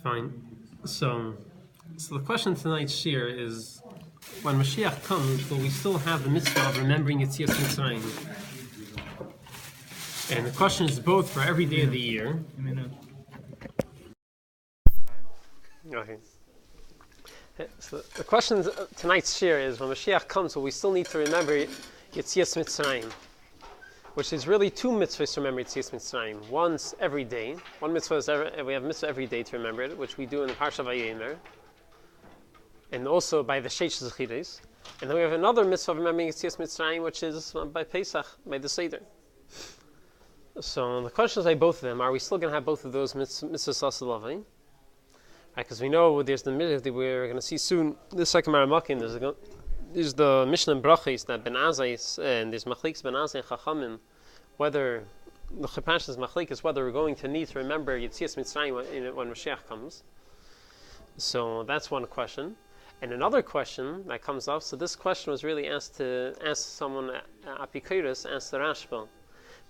Fine. So the question tonight's shir is, when Moshiach comes, will we still have the mitzvah of remembering Yetsias Mitzrayim? And the question is both for every day of the year. Okay. So the question tonight's shir is, when Moshiach comes, will we still need to remember Yetsias Mitzrayim? Which is really two mitzvahs to remember Yetsias Mitzrayim. Once every day. One mitzvah is we have mitzvah every day to remember it, which we do in the Parsha Vayemer, and also by the Sheish Zechiris. And then we have another mitzvah of remembering Yetsias Mitzrayim, which is by Pesach, by the Seder. So the question is by both of them, are we still going to have both of those mitzvahs l'aseh? Because we know there's the mitzvah that we're going to see soon, this second Maramakim, there's the Mishnah and Brachis that Ben Azai, and there's Machliks Ben Azai and Chachamim, whether the Chepash is Machlik is whether we're going to need to remember Yetsias Mitzrayim when Moshiach comes. So that's one question. And another question that comes up, so this question was really asked someone, Apikoros, asked the Rashba.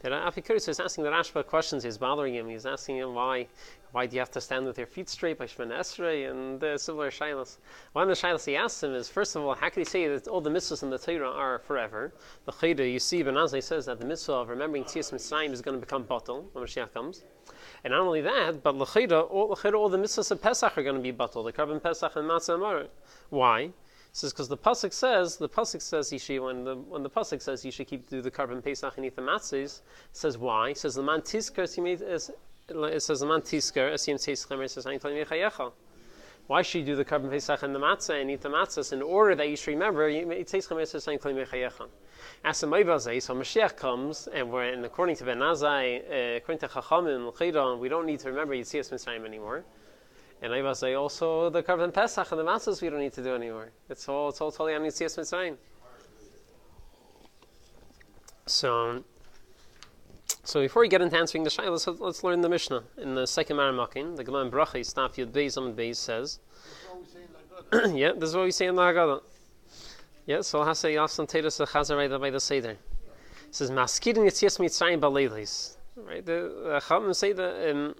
That Apikoros is asking the Rashba questions, he's bothering him. He's asking him why do you have to stand with your feet straight by Shemana Esrei and similar shilas. One of the shilas he asks him is, first of all, how can he say that all the mitzvahs in the Torah are forever? The Chayda, you see, Ben Azai says that the mitzvah of remembering Yetsias Mitzrayim is going to become batal when Mashiach comes. And not only that, but all the mitzvahs of Pesach are going to be batal, the Karban Pesach and Matzah Amar. Why? It says because the pasuk says when the pasuk says you should do the Karban Pesach and eat the matzahs. It says why? It says the man tiskar why should you do the Karban Pesach and the matzah and eat the matzahs in order that you should remember? As a Maibazay, so Moshiach comes, and according to Ben Azai, according to Chachamim and Chidon, we don't need to remember Yetsias Mitzrayim anymore. And Maibazay also the Karban Pesach and the matzahs we don't need to do anymore. It's all totally on Yetsias Mitzrayim. So before we get into answering the shayla, let's learn the Mishnah. In the second Maramakim, the Gemara in Brachis, Staf Yud Beis Amud Beis says, yeah, this is what we say in the Haggadah. Yeah, so I'll have to say Yafsan Teres Chazar right by the Seder. It says, Maskirin Yetsias Mitzrayim Baleilis. Right, the Chachamim say that,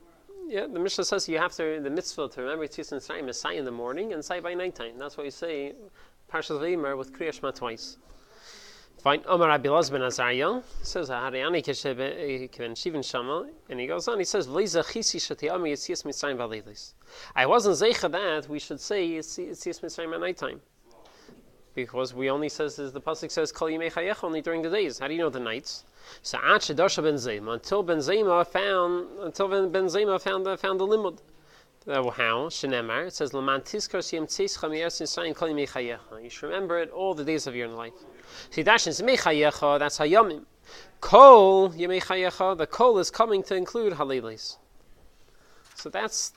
the Mishnah says the mitzvah to remember Yetsias Mitzrayim is say in the morning and say by nighttime. That's what you say, Parshas Vayemer with Kriya Shema twice. Fine. Omar Rabbi Elazar ben Azariah says, "Harayani k'ven shivin shama," and he goes on. He says, "V'leiza chisi shetiyami Yetsias Mitzrayim v'leilis." I wasn't zeicha that we should say Yetsias Mitzrayim at nighttime, because we only says the pasuk says Kol Yimei Chayecha only during the days. How do you know the nights? So Ad Shedarsha Ben Zema until Ben Zema found the limud. How? Shenemar. It says L'man tizkar siyem tzeischam Yetsias Mitzrayim Kol Yimei Chayecha. You should remember it all the days of your life. That's hayamim. Kol yemei chayecha. The kol is coming to include halilis. So that's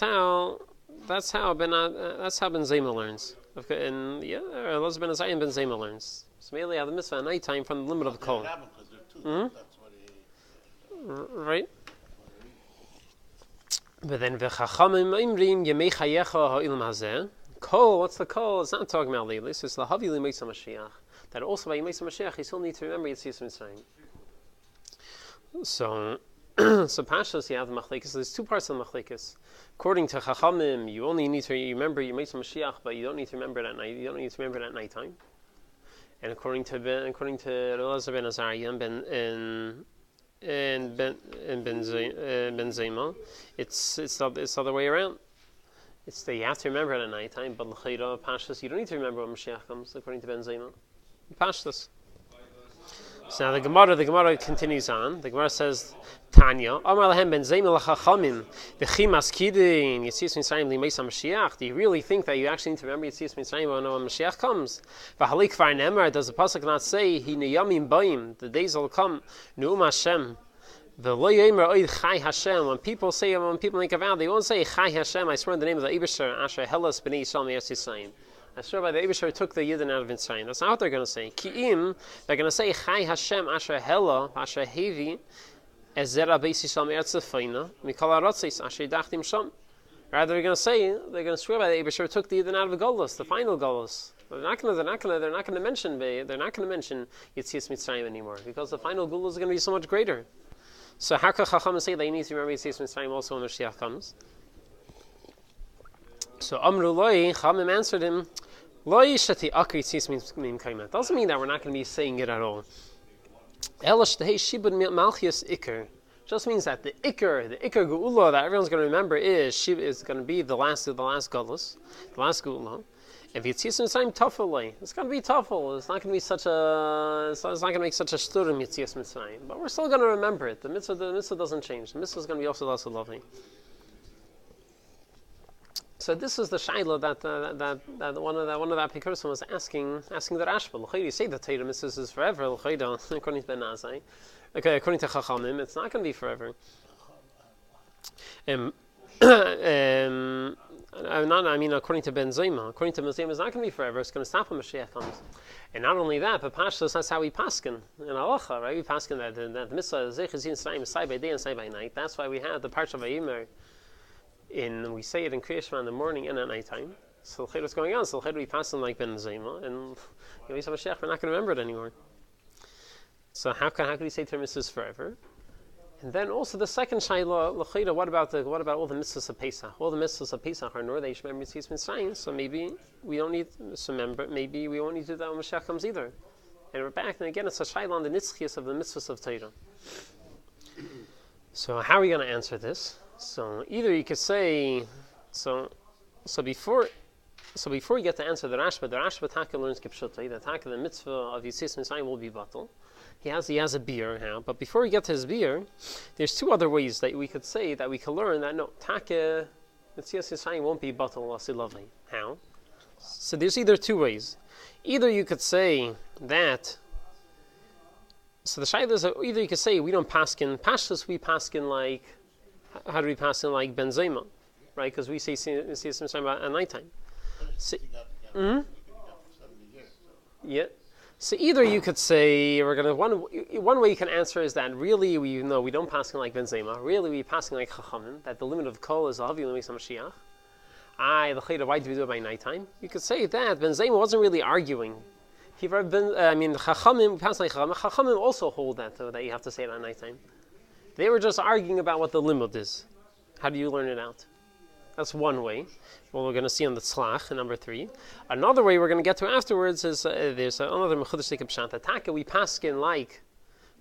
how Ben Zema learns. And Elazar ben Azariah Ben Zema learns. So mainly the mitzvah at nighttime from the limit of the kol. Right. But then v'chachamim imrim yemei chayecha ha'ilm hazeh. Kol, what's the kol? It's not talking about Leilis, it's the Havili Meisa Mashiach. That also by Meisa Mashiach, you still need to remember Yetsias Mitzrayim. So Pashas, you have the Machlekes. There's two parts of the Machlekes. According to Chachamim, you only need to remember Yemeisa Mashiach, but you don't need to remember it at night. You don't need to remember it at nighttime. And according to Elazar ben Azariah and Ben Zema, it's the other way around. It's that you have to remember it at night time, but l'chayra pashtas you don't need to remember when Moshiach comes, according to Ben Zema. Pashtas. So now the Gemara continues on. The Gemara says, Tanya, Amar lahem Ben Zema l'chachamim v'chi maskidin Yetsias Mitzrayim li'meisa Mashiach. Do you really think that you actually need to remember Yetsias Mitzrayim when Mashiach comes? V'halik kvar nemar, does the pasuk not say, Hi neyamim ba'im, the days will come, Nu'um Hashem. When people make a vow, they won't say Chai Hashem. I swear in the name of the Eibusher, Asher Helas B'nei Yisrael Me'eretz Yisrael. I swear by the Eibusher took the Yidden out of Mitzrayim. That's not what they're going to say. Ki'im, they're going to say Chai Hashem Asher Hela Asher Hevi Ezera Beis Yisrael Me'eretz Yisrael Mikol Haratzis Asher Yidachtim Sham. Rather, they're going to swear by the Eibusher took the Yidden out of the Golus, the final Golus. They're not going to mention Yetsias Mitzrayim anymore, because the final Golus is going to be so much greater. So how can Chachamim say that you need to remember Yetsias Mitzrayim also when Moshiach comes? So Amru Loi, Chamim answered him, Loi Shati Akri Yetsias Mitzrayim. Doesn't mean that we're not going to be saying it at all. Elash Tehei Shibud Malchias Iker. Just means that the Iker Geula that everyone's going to remember is going to be the last Gullus, the last Geula. If Yetsias Mitzrayim Tafel, it's going to be Tafel. It's not going to be such a. It's not going to make such a sturim Yetsias Mitzrayim. But we're still going to remember it. The mitzvah doesn't change. The mitzvah is going to be also lovely. So this is the shaila that one of the Apikurim was asking the Rashba. You say the Torah mitzvah is forever. According to Ben Azai, okay, according to Chachamim, it's not going to be forever. According to Ben Zoma, it's not going to be forever. It's going to stop when Moshiach comes. And not only that, but Pashtus, that's how we paskin in halacha, right? We paskin that the mitzvah is side by day and side by night. That's why we have the Parsha Vayimer. We say it in Kriya Shema in the morning and at nighttime. So what's going on? So we pass them like Ben Zoma, and we say Moshiach, we're not going to remember it anymore. So how can we say Torah mitzvahs forever? And then also the second shayla, l'chayda, what about all the mitzvahs of Pesach? All the mitzvahs of Pesach are nor they should remember Yetsias Mitzrayim. So maybe we don't need to remember. Maybe we won't need to do that when Moshiach comes either. And we're back, and again, it's a shayla on the nitzchias of the mitzvahs of Torah. So how are we going to answer this? So either you could say, so before you get to answer the Rashba Taka learns Kipshutai, the Taka, the mitzvah of Yetsias Mitzrayim will be batal. He has a beer now, but before we get to his beer, there's two other ways that we could say that we could learn that no, Taka, Yetsias Mitzrayim won't be batal, also lovely. How? So there's either two ways. Either you could say that. So the shayla is either you could say we don't paskin pashtus, we paskin like. How do we pass in like Ben Zoma, right? Because we say Yetsias Mitzrayim at nighttime. Yeah. So either you could say one way you can answer is that really we don't pass in like Ben Zoma. Really we passing like Chachamim, that the limit of kol is Lahavi L'Meis HaMashiach. Why do we do it by nighttime? You could say that Ben Zoma wasn't really arguing. Chachamim pass like Chachamim. Chachamim also hold that you have to say it at nighttime. They were just arguing about what the limud is. How do you learn it out? That's one way. Well, we're going to see on the tzlach, number 3. Another way we're going to get to afterwards is there's another mechudesh pshat. Taka we paskin like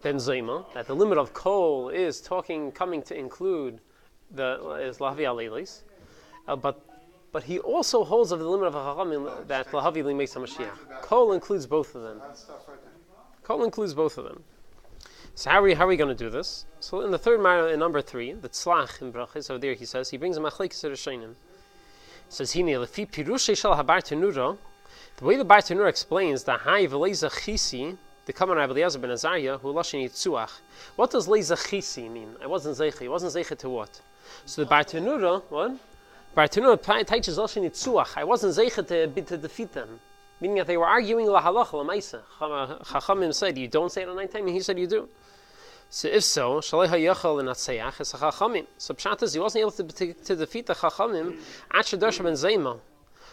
Ben Zoma, that the limit of kol is coming to include is lahavi aleilis, but he also holds of the limit of chachamim that lahavi l'meis HaMashiach. Kol includes both of them. So how are we going to do this? So in the third mara, in number 3, the tzlach in brachis, over there he says, he brings a machlekes Rishonim. He says, Hine, lefi pirushei shel habar tenura, the way the Bar Tenura explains the hai v'leiza chisi, the common Rabbi Eliezer ben Azariah, who lashin yitzuach. What does leiza chisi mean? It wasn't zeicha to what? So the Bar Tenura, what? Bar Tenura teaches lashin yitzuach. I wasn't zeicha to defeat them. Meaning that they were arguing la halacha la ma'isa. Chachamim said, you don't say it at night time, and he said you do. So if so, shalei hayachal l'natseach is a chachamim. So pshat is he wasn't able to defeat the chachamim at shedarsha ben zema.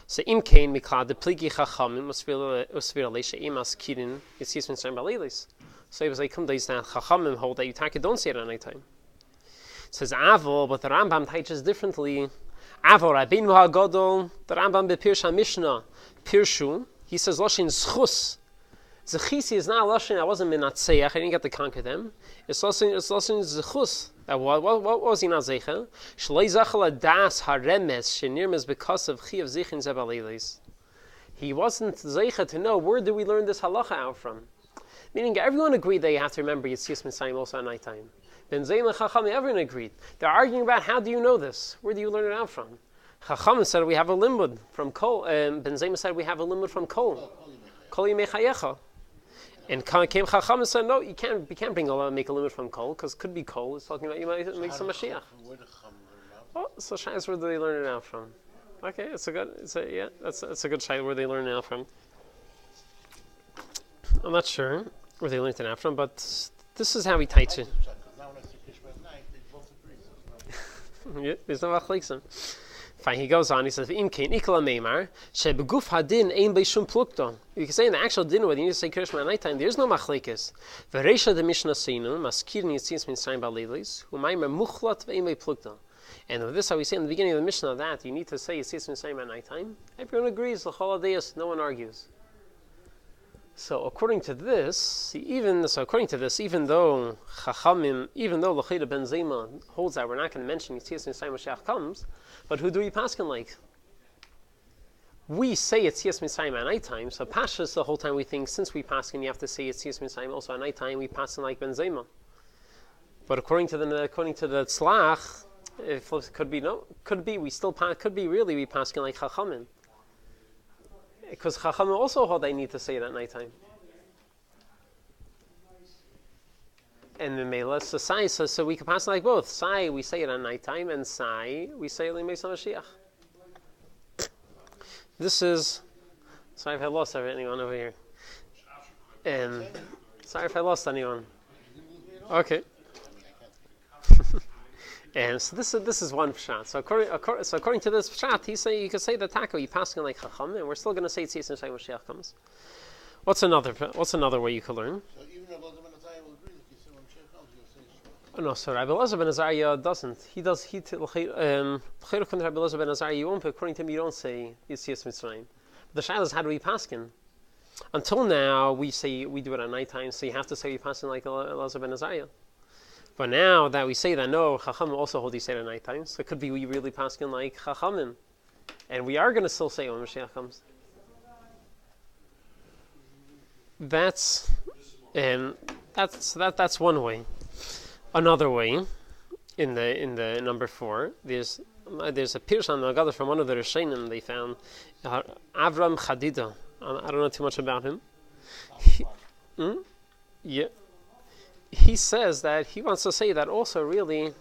So im kain miklad the pligi chachamim usvir leisha imas kirin Yetsias Mitzrayim balilis. So he was like, come days that chachamim hold that you don't say it at night time. It says avol, but the Rambam teaches differently. Avol Rabbeinu HaGadol, the Rambam bePirsha Mishnah Pirshu. He says Loshin Zchus. Zechisi is not Loshin. I wasn't Minatseach. I didn't get to conquer them. It's Loshin Zechus. What was he not Zeicha? Shlei Zachal Das Haremes Shenirmes because of Chiyav Zichin Zebalilis. He wasn't Zeicha to know where do we learn this halacha out from. Meaning everyone agreed that you have to remember Yetsias Mitzrayim also at nighttime. Ben Zayin and Chachamim, everyone agreed. They're arguing about how do you know this? Where do you learn it out from? Chachamim said we have a limud from Kol. Ben Zayin said we have a limud from Kol. Kol Yimei Chayecha. And came Chacham and said, no, you can't make a limit from Kol, because it could be Kol. It's talking about you might make some Mashiach. Oh, so Shais, where do they learn it out from? Okay, that's a good Shai, where they learn it out from. I'm not sure where they learned it out from, but this is how we teach it. Yeah, there's no machleksim. Fine, he goes on, he says, you can say in the actual din when you need to say Kirishma at night time, there's no machlekes. And with this, how we say in the beginning of the Mishnah that you need to say Yetsias Mitzrayim at nighttime. Everyone agrees, l'chol hadayos, no one argues. So according to this, even though Chachamim, even though L'chida ben Zema holds that we're not going to mention Yetsias Mitzrayim Moshiach comes, but who do we paskin like? We say Yetsias Mitzrayim at nighttime, so Pashas the whole time we think since we paskin you have to say Yetsias Mitzrayim also at nighttime, we paskin like ben Zema. But according to the Tzlach, if it could be we paskin like Chachamim. Because Chachamim also hold they need to say it at nighttime. And the Mela, so Sai says, so we can pass like both. Sai, we say it at nighttime, and Sai, we say it in Moshiach. This is, sorry if I lost anyone over here. And sorry if I lost anyone. Okay. And so this is one pshat. So according to this pshat, you can say the taka you pass like Chacham, and we're still going to say Yetsias Mitzrayim Moshiach comes. What's another way you could learn? So even Rabbi Elazar ben Azariah will agree that you say when Moshiach comes, you'll say Shema. Oh no, sorry, Rabbi Elazar ben Azariah doesn't. Rabbi Elazar ben Azariah, you won't. But according to him, you don't say Yetsias Mitzrayim. The shayla is how do we paskin? Until now, we do it at nighttime, so you have to say you paskin like Elazar ben Azariah. But now that we say that, no, Chachamim also hold you say it at nighttime, so it could be we really paskin like Chachamim. And we are going to still say it when Moshiach comes. That's one way. Another way, in the number 4, there's a pirush on the Magadha from one of the Rishonim they found, Avram Chadida. I don't know too much about him. He says that he wants to say that also really,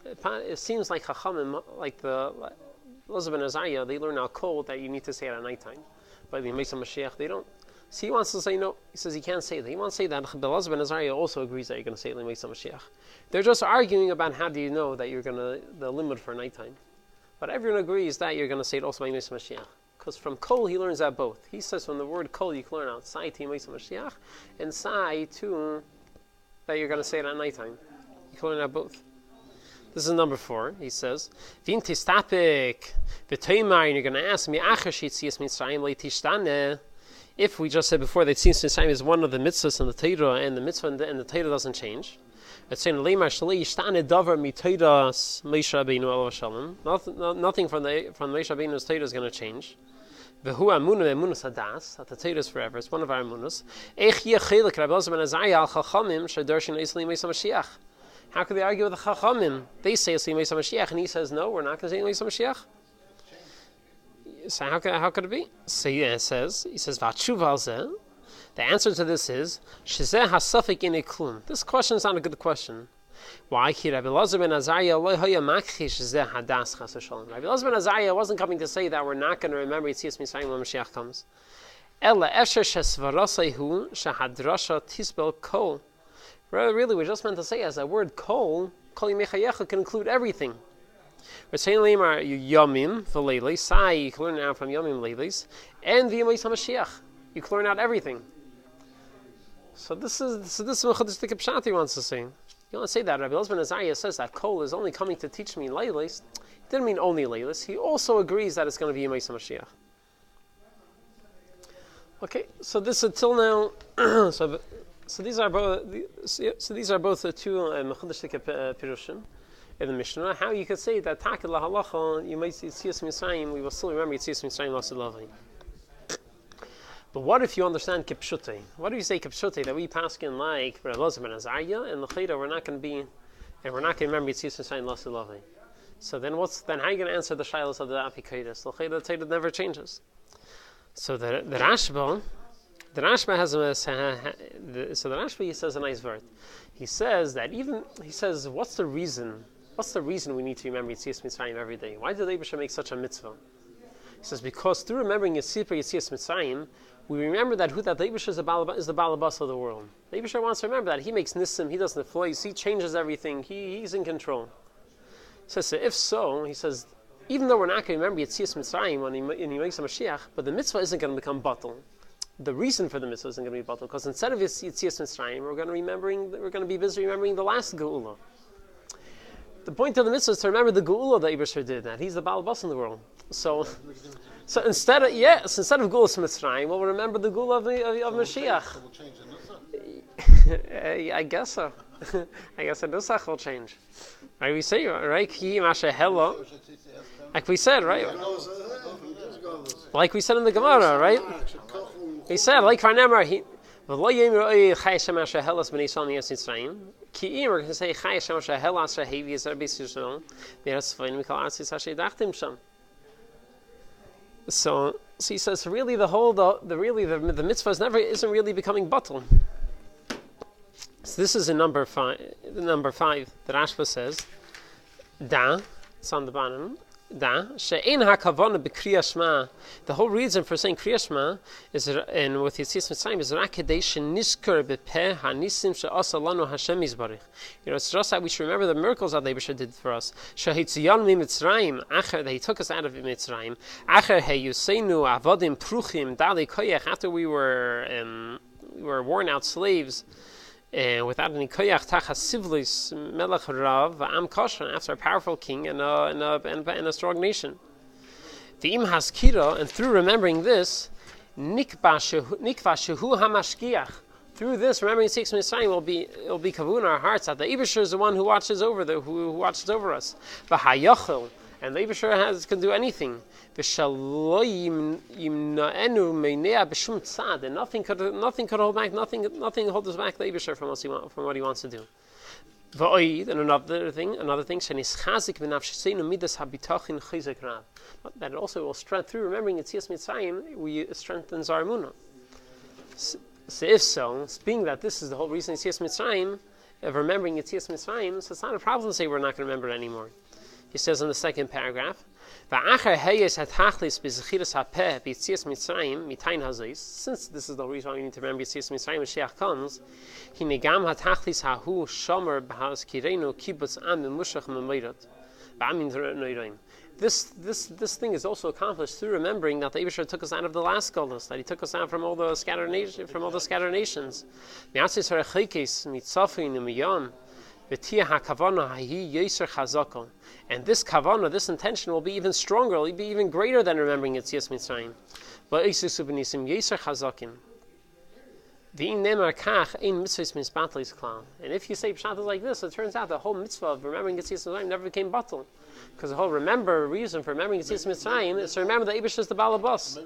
it seems like Chachamim, like the Elazar ben Azariah, they learn out cold that you need to say it at nighttime. But the Yetsias Mashiach, they don't. So he wants to say no. He says he can't say that. He wants to say that Elazar ben Azariah also agrees that you're going to say it in Yetsias Mashiach. They're just arguing about how do you know that you're going to, the limit for nighttime. But everyone agrees that you're going to say it also in Yetsias Mashiach. Because from kol he learns that both. He says from the word kol you can learn out sai to Yetsias Mashiach and sai to that you're going to say it at nighttime. You can learn that both. This is number 4. He says, "V'im tistapik v'toymar," and you're going to ask me, "Acher she'tzias Mitzrayim le'tishtane." If we just said before that Yetsias Mitzrayim is one of the mitzvahs in the Torah, and the mitzvah and the Torah doesn't change. It's saying le'mar shalei yishtane davar mitoras Moshe Rabbeinu alav shalom. Nothing from Moshe Rabbeinu's Torah is going to change. V'hu amunah emunus hadas, that the Torah is forever. It's one of our amunus. Eich yechelek Rabbi Elazar ben Azariah al chachamim shedarshin eisli Yetsias Mashiach. How could they argue with the chachamim? They say it's Yetsias Mashiach, and he says no, we're not going to say Yetsias Mashiach. So how could it be? So he says v'atshuva al zeh. The answer to this is shezeh hasafik inei klum. This question is not a good question. Why? Rabbi Elazar ben Azariah lo haya makchish zeh hadas chas v'shalom. Rabbi Elazar ben Azariah wasn't coming to say that we're not going to remember Yetsias Mitzrayim when Mashiach comes. Ella efsher shesvarasayhu shahadrasha tisbel kol. Really, we're just meant to say as a word kol yimechayecha can include everything. We're saying lemar yomim v'leilis. Sai you can learn out from yomim leilis, and the Yetsias Mashiach you can learn out everything. So this is Mechudesh Pshat he wants to say. You want to say that Rabbi Elazar ben Azariah says that kol is only coming to teach me leilis. He didn't mean only leilis. He also agrees that it's going to be Yetsias Mashiach. Okay, so this until now. So these are both. So these are both the two Mechudesh Pirushim in the Mishnah. How you could say that Takid lahalacha you might see Yetsias Mitzrayim. We will still remember Yetsias Mitzrayim lasilavai. But what if you understand kipshute? What if you say kipshute that we paskin like Rabbi Elazar ben Azariah and l'chayda we're not going to remember Yetsias Mitzrayim lasilavai? So then how are you going to answer the shilas of the apikodas? L'chayda the Torah never changes. So the Rashba has the Rashba he says a nice word. He says what's the reason we need to remember Yetsias Mitzrayim every day? Why did the Eibusha make such a mitzvah? He says because through remembering Yetsias Mitzrayim, we remember that the Eibusha is the balabas of the world. The Eibusha wants to remember that he makes nissim, he does the floys, he changes everything, he's in control. He says if so, he says even though we're not going to remember Yetsias Mitzrayim when he makes a Mashiach, but the mitzvah isn't going to become batal. The reason for the mitzvah isn't going to be batal because instead of Yetsias Mitzrayim, we're going to be busy remembering the last Geula. The point of the mitzvah is to remember the geula that Eibusher did, that he's the Baal Bas in the world. So instead of Geulas Mitzrayim, we'll remember the geula of Moshiach. Will change the nusach? I guess so. I guess the nusach will change. Right? We say, right? Ki masha hella. Like we said, right? Like we said in the Gemara, right? We said, like Varnemar, he. We're going to say so he says really the mitzvah isn't really becoming batal. So this is in number 5. The Rashba says, Da, it's on the bottom. Da, she'ein hakavana b'kriyas shema. The whole reason for saying kriyas shema is, and with Yetsias Mitzrayim, is rak kedei sheniskar b'peh hanisim she'asa lanu Hashem yizbarich. It's just that we should remember the miracles that the Eibusher did for us. Shehitziyan mi Mitzrayim, acher that He took us out of Mitzrayim. Acher heyuseinu avodim pruchim dali koyach. After we were worn out slaves. Without any koyach tachas sivlis melech rav va'am kosher, after a powerful king and a strong nation. V'im haskira, and through remembering this, nikva shehu hamashgiach. Through this, remembering Yetsias Mitzrayim will be kavu in our hearts that the Eibusher is the one who watches over us. V'hayochel, and the Eibusher can do anything. And nothing could hold back. Nothing holds us back. The Eibusher from what He wants to do. And another thing, that also will strengthen through remembering Yetsias Mitzrayim. We strengthens our emunah. So if so, being that this is the whole reason Yetsias Mitzrayim, of remembering Yetsias Mitzrayim, so it's not a problem to say we're not going to remember it anymore. He says in the second paragraph, since this is the reason why we need to remember Yetsias Mitzrayim when Moshiach comes, this thing is also accomplished through remembering that the Eibusher took us out of the last golus, that He took us out from all the scattered nations. And this kavanah, this intention, will be even stronger, will be even greater than remembering Yetsias Mitzrayim. And if you say pshat is like this, it turns out the whole mitzvah of remembering Yetsias Mitzrayim never became batal. Because the whole reason for remembering Yetsias Mitzrayim is to remember that Eibusher is the Baal Bas.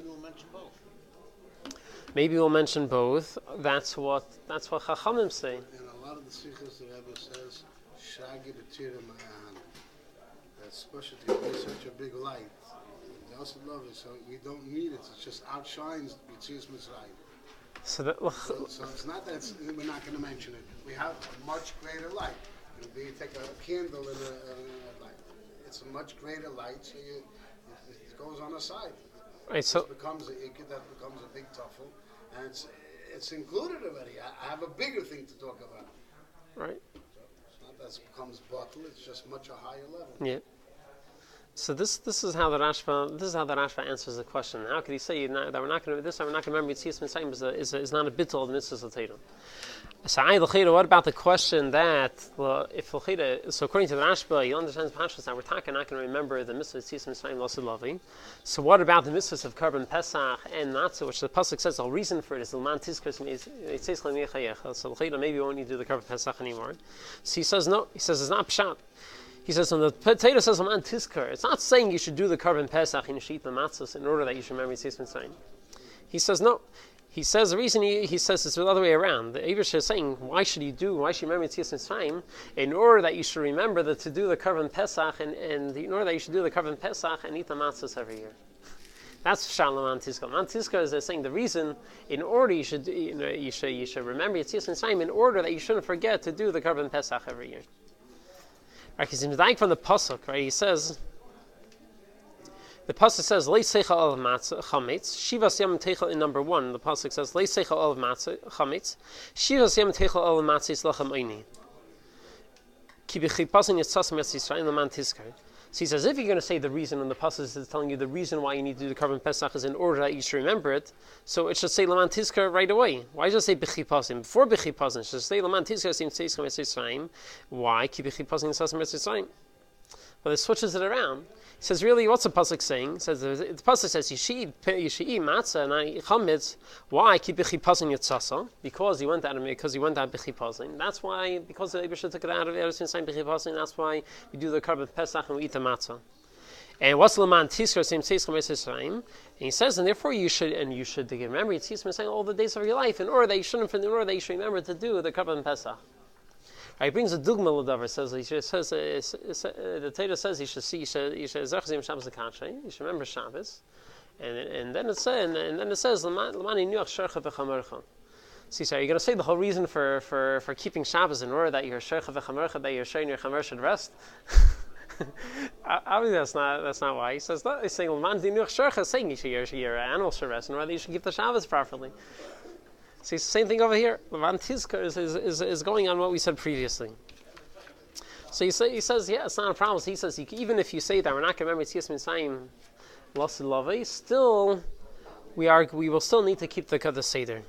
Maybe we'll mention both. That's what Chachamim say. In a lot of the sikhs, the Rebbe says, "Shagi b'tira ma'an." That's supposed to be such a big light. They also love it, so we don't need it. It just outshines Yetsias Mitzrayim. So it's not that we're not going to mention it. We have a much greater light. You take a candle and a light. It's a much greater light, so it goes on the side. Right, so that becomes a big tuffle, and it's included already. I have a bigger thing to talk about. Right. So it's not that it becomes bottle. It's just much a higher level. Yeah. So this is how the Rashba answers the question. How could he say that we're not going to remember Yetsias Mitzrayim is not a bittul of the mitzvahs l'teira? So what about the question that if so according to the Rashba, he understands Pashas that we're not going to remember the mitzvah of Yetsias Mitzrayim l'selavi. So what about the mitzvahs of Karban Pesach and Matzah, which the pasuk says the reason for it is l'man tizkar Yetsias l'michayecha. So maybe we won't need to do the Karban Pesach anymore. So he says no. He says it's not pshat. He says when the potato says "Aman Tizkar," it's not saying you should do the Karban Pesach and you should eat the matzahs in order that you should remember Yetsias Mitzrayim. He says no. He says the reason he says it's the other way around. The Eibusher is saying why should you remember Yetsias Mitzrayim in order that you should remember to do the Karban Pesach and in order that you should do the Karban Pesach and eat the matzahs every year. That's Shalom Tizkar. Man Tizkar is saying the reason in order you should remember Yetsias Mitzrayim in order that you shouldn't forget to do the Karban Pesach every year. Right, he's dying from the pasuk. Right, he says, the pasuk says, "Lei seicha olav matzah chametz." Shivas yom teichel in number 1. The pasuk says, "Lei seicha olav matzah chametz." Shivas yom teichel olav matzah lachem oini. Ki b'chipasin yitzas Yisrael l'man tizkar. So he says, if you're going to say the reason, and the pasuk is telling you the reason why you need to do the Karban Pesach is in order that you should remember it, so it should say Laman Tizkar right away. Why does it say B'chipasim? Before B'chipasim, it should say Laman Tizkar Sim Tizkar Mitzrayim. Why? Ki B'chipasim Nisas Mitzrayim. But it switches it around. He says, really, what's the pasuk saying? It says the pasuk says you should eat matzah and not eat chametz. Why? Because he went out b'chipazin. That's why, because the Eibusha took it out of Eretz Mitzrayim b'chipazin. That's why we do the carbon pesach and we eat the matzah. And what's Laman Tiskar Sim Seischa Mitzrayim? And he says, and therefore you should remember Yetsias Mitzrayim all the days of your life, in order that you should remember to do the carbon pesach. He brings a dugma l'davar. Says the Torah says you should Shabbos l'kashrei. You should remember Shabbos, and then it says l'mani nuach shercha v'chamercha. See, so you're going to say the whole reason for keeping Shabbos in order that your shercha v'chamercha, that your sher and your chamer should rest. Obviously, that's not why he says that. He's saying l'mani nuach shercha, saying your animal should rest, and rather you should keep the Shabbos properly. See, it's the same thing over here. Levan Tizkar is going on what we said previously. So he says, yeah, it's not a problem. So he says, even if you say that we're not going to remember Yetsias Mitzrayim, Lasid Lavei, still, we will still need to keep the Seder.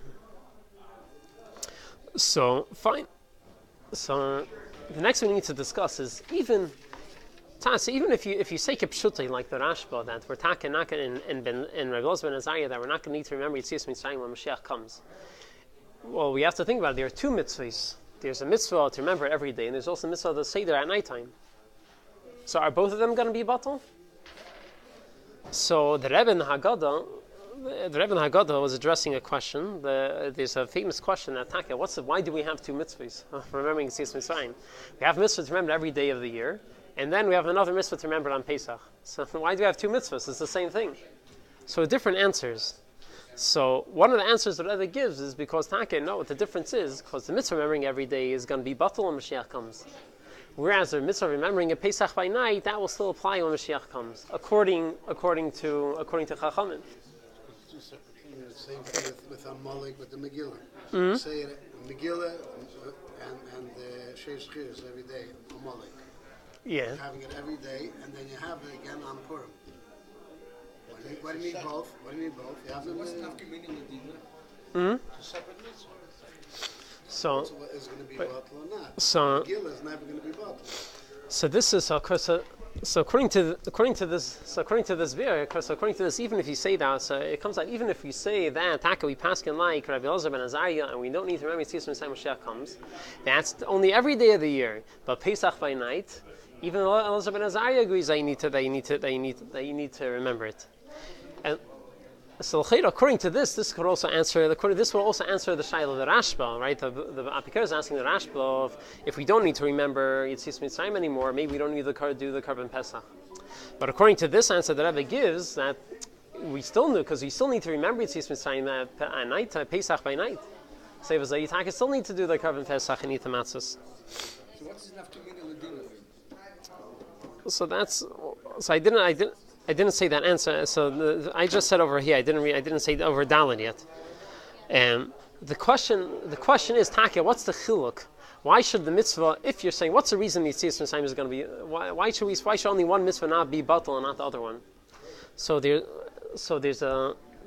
So, fine. So, the next thing we need to discuss is even if you say Kipshutai, like the Rashba, that we're talking in Rabbi Ben Azariah, that we're not going to need to remember Yetsias Mitzrayim when Moshiach comes. Well, we have to think about it. There are two mitzvahs. There's a mitzvah to remember every day, and there's also a mitzvah to Seder at nighttime. So are both of them going to be batal? So the Rebbe in Haggadah was addressing a question. There's a famous question at Taka. Why do we have two mitzvahs? Remembering Yetsias Mitzrayim. We have mitzvah to remember every day of the year, and then we have another mitzvah to remember on Pesach. So why do we have two mitzvahs? It's the same thing. So different answers. So one of the answers that Rebbe gives is because Taka, no, what the difference is, because the mitzvah remembering every day is going to be batal when Mashiach comes. Whereas the mitzvah remembering a Pesach by night, that will still apply when Mashiach comes, according to Chachamim. Two separate things. Same thing with Amalek, with the Megillah. Mm-hmm. Say it, Megillah and the Sheish Chirs every day, Amalek. Yeah. Having it every day, and then you have it again on Purim. Why do you need both? You have them. Mm-hmm. Separate mitzvahs. So is going to be bottled or not? So Megillah is never going to be bottled. So this is so according to this, even if you say that, so it comes out even if you say that Taka we paskin like Rabbi Elazar ben Azariah, and we don't need to remember Yetsias Mitzrayim Moshiach comes. That's only every day of the year, but Pesach by night. Even Elazar ben Azariah agrees that you need to remember it. And so, according to this will also answer the Shaila of the Rashba, right? The Apikar is asking the Rashba of if we don't need to remember Yetsias Mitzrayim anymore, maybe we don't need to do the Karban Pesach. But according to this answer that Rebbe gives, that we still need to remember Yetsias Mitzrayim at night, Pesach by night. Save as a still need to do the Karban Pesach and eat the matzahs. So what's enough to mean Ladina? So I didn't say that answer. So I just said over here. I didn't say over Dalit yet. The question is Taka. What's the chiluk? Why should the mitzvah? If you're saying what's the reason the Yetsias Mitzrayim is going to be? Why should only one mitzvah not be batal and not the other one?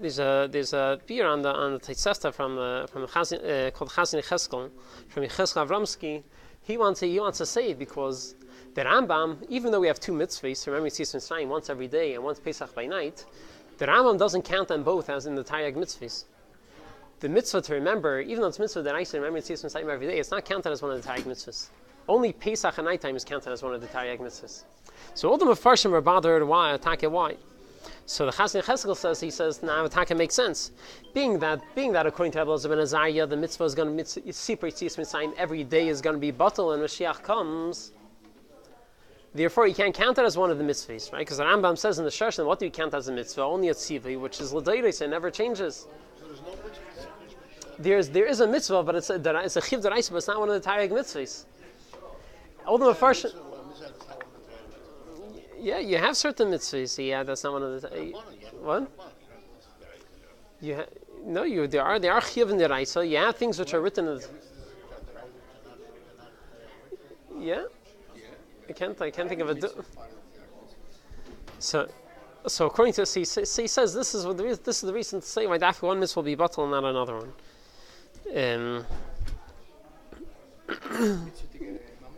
There's a beer on the Tosefta from the Chazon called Chazon Cheskel from Yecheskel Avramsky. He wants to say it because the Rambam, even though we have two mitzvahs, remembering Yetsias Mitzrayim once every day and once Pesach by night, the Rambam doesn't count them both as in the Taryag mitzvahs. The mitzvah to remember, even though it's mitzvah that I say remember Yetsias Mitzrayim every day, it's not counted as one of the Taryag mitzvahs. Only Pesach at nighttime is counted as one of the Taryag mitzvahs. So all the Mefarshim are bothered why. So the Chazon Cheskel says now Taka makes sense. Being that according to Rabbi Elazar ben Azariah, the mitzvah is going to separate Yetsias Mitzrayim every day is going to be batal when Mashiach comes. Therefore, you can't count it as one of the mitzvahs, right? Because the Rambam says in the Sharshan, what do you count as a mitzvah? Only a tzivi, which is l'deiros and never changes. There is a mitzvah, but it's a chiv d'oraisa, but it's not one of the Taryag mitzvahs. All the Mefarshim. Yeah, you have certain mitzvahs. Yeah, that's not one of the. What? There are chiv and d'oraisa. You have things which are written. Yeah. I can't think of a. So according to this, he says this is the reason to say why one mitzvah will be batal and not another one.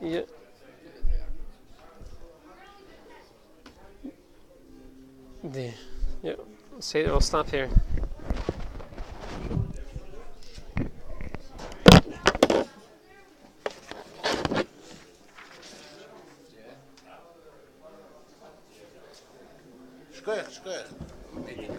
Yeah. Yeah. Say we'll stop here. Shkoyach.